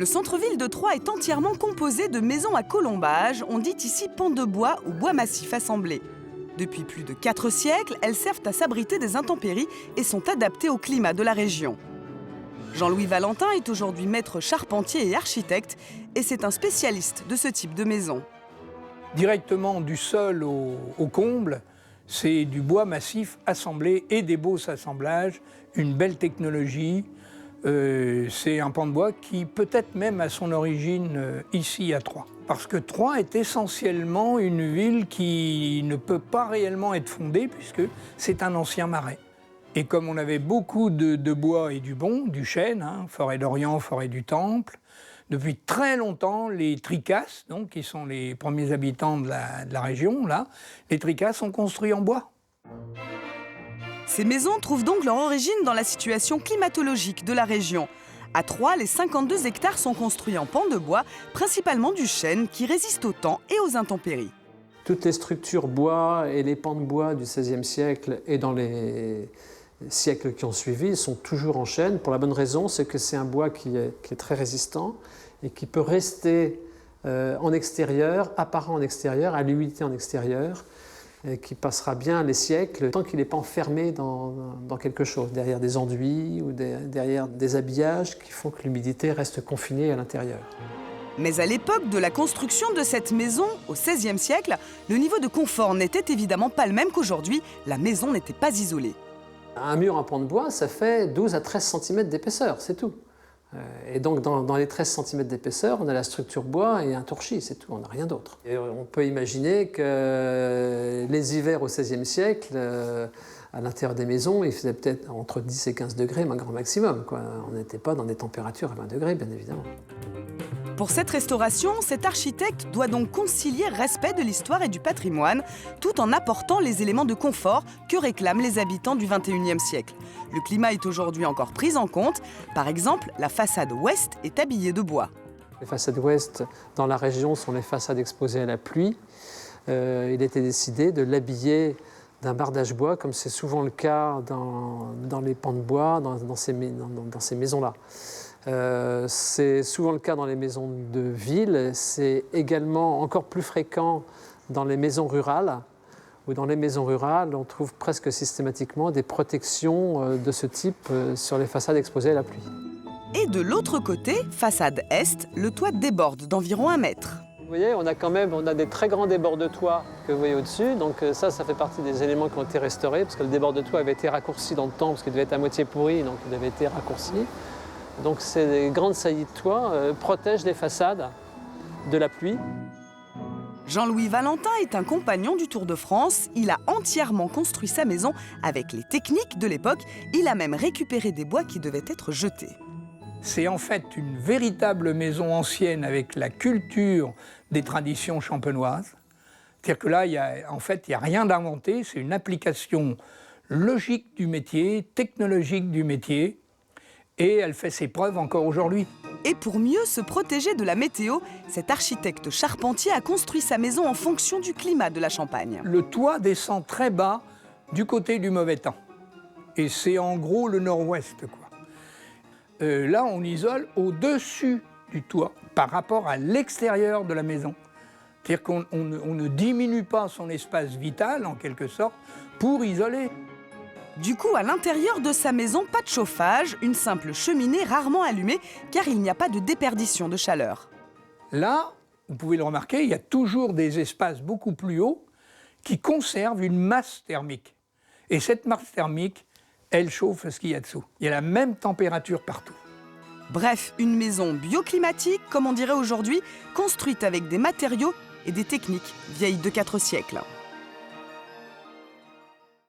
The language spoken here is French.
Le centre-ville de Troyes est entièrement composé de maisons à colombages, on dit ici pans de bois ou bois massif assemblé. Depuis plus de 4 siècles, elles servent à s'abriter des intempéries et sont adaptées au climat de la région. Jean-Louis Valentin est aujourd'hui maître charpentier et architecte et c'est un spécialiste de ce type de maison. Directement du sol au comble, c'est du bois massif assemblé et des beaux assemblages, une belle technologie. C'est un pan de bois qui peut-être même a son origine ici à Troyes. Parce que Troyes est essentiellement une ville qui ne peut pas réellement être fondée puisque c'est un ancien marais. Et comme on avait beaucoup de bois et du bon, du chêne, forêt d'Orient, forêt du Temple, depuis très longtemps, les Tricasses, donc, qui sont les premiers habitants de la région, là, les Tricasses sont construits en bois. Ces maisons trouvent donc leur origine dans la situation climatologique de la région. À Troyes, les 52 hectares sont construits en pans de bois, principalement du chêne, qui résiste au temps et aux intempéries. Toutes les structures bois et les pans de bois du XVIe siècle et dans les siècles qui ont suivi sont toujours en chêne. Pour la bonne raison, c'est que c'est un bois qui est très résistant et qui peut rester en extérieur, apparent en extérieur, à l'humidité en extérieur, et qui passera bien les siècles tant qu'il n'est pas enfermé dans quelque chose, derrière des enduits ou derrière des habillages qui font que l'humidité reste confinée à l'intérieur. Mais à l'époque de la construction de cette maison, au XVIe siècle, le niveau de confort n'était évidemment pas le même qu'aujourd'hui. La maison n'était pas isolée. Un mur en pan de bois, ça fait 12 à 13 cm d'épaisseur, c'est tout. Et donc dans les 13 cm d'épaisseur, on a la structure bois et un torchis, c'est tout, on n'a rien d'autre. Et on peut imaginer que les hivers au XVIe siècle, à l'intérieur des maisons, il faisait peut-être entre 10 et 15 degrés, un grand maximum, quoi. On n'était pas dans des températures à 20 degrés, bien évidemment. Pour cette restauration, cet architecte doit donc concilier respect de l'histoire et du patrimoine, tout en apportant les éléments de confort que réclament les habitants du XXIe siècle. Le climat est aujourd'hui encore pris en compte. Par exemple, la façade ouest est habillée de bois. Les façades ouest dans la région sont les façades exposées à la pluie. Il était décidé de l'habiller d'un bardage bois, comme c'est souvent le cas dans les pans de bois, dans ces maisons-là. C'est souvent le cas dans les maisons de ville, c'est également encore plus fréquent dans les maisons rurales, où dans les maisons rurales, on trouve presque systématiquement des protections de ce type sur les façades exposées à la pluie. Et de l'autre côté, façade est, le toit déborde d'environ 1 mètre. Vous voyez, on a des très grands débords de toit que vous voyez au-dessus, donc ça fait partie des éléments qui ont été restaurés, parce que le débord de toit avait été raccourci dans le temps, parce qu'il devait être à moitié pourri, donc il avait été raccourci. Donc ces grandes saillies de toit protègent les façades de la pluie. Jean-Louis Valentin est un compagnon du Tour de France. Il a entièrement construit sa maison avec les techniques de l'époque. Il a même récupéré des bois qui devaient être jetés. C'est en fait une véritable maison ancienne avec la culture des traditions champenoises. C'est-à-dire que là, il n'y a rien d'inventé, c'est une application logique du métier, technologique du métier. Et elle fait ses preuves encore aujourd'hui. Et pour mieux se protéger de la météo, cet architecte charpentier a construit sa maison en fonction du climat de la Champagne. Le toit descend très bas du côté du mauvais temps. Et c'est en gros le nord-ouest, quoi. Là, on isole au-dessus du toit par rapport à l'extérieur de la maison. C'est-à-dire qu'on ne diminue pas son espace vital, en quelque sorte, pour isoler. Du coup, à l'intérieur de sa maison, pas de chauffage, une simple cheminée rarement allumée, car il n'y a pas de déperdition de chaleur. Là, vous pouvez le remarquer, il y a toujours des espaces beaucoup plus hauts qui conservent une masse thermique. Et cette masse thermique, elle chauffe ce qu'il y a dessous. Il y a la même température partout. Bref, une maison bioclimatique, comme on dirait aujourd'hui, construite avec des matériaux et des techniques vieilles de 4 siècles.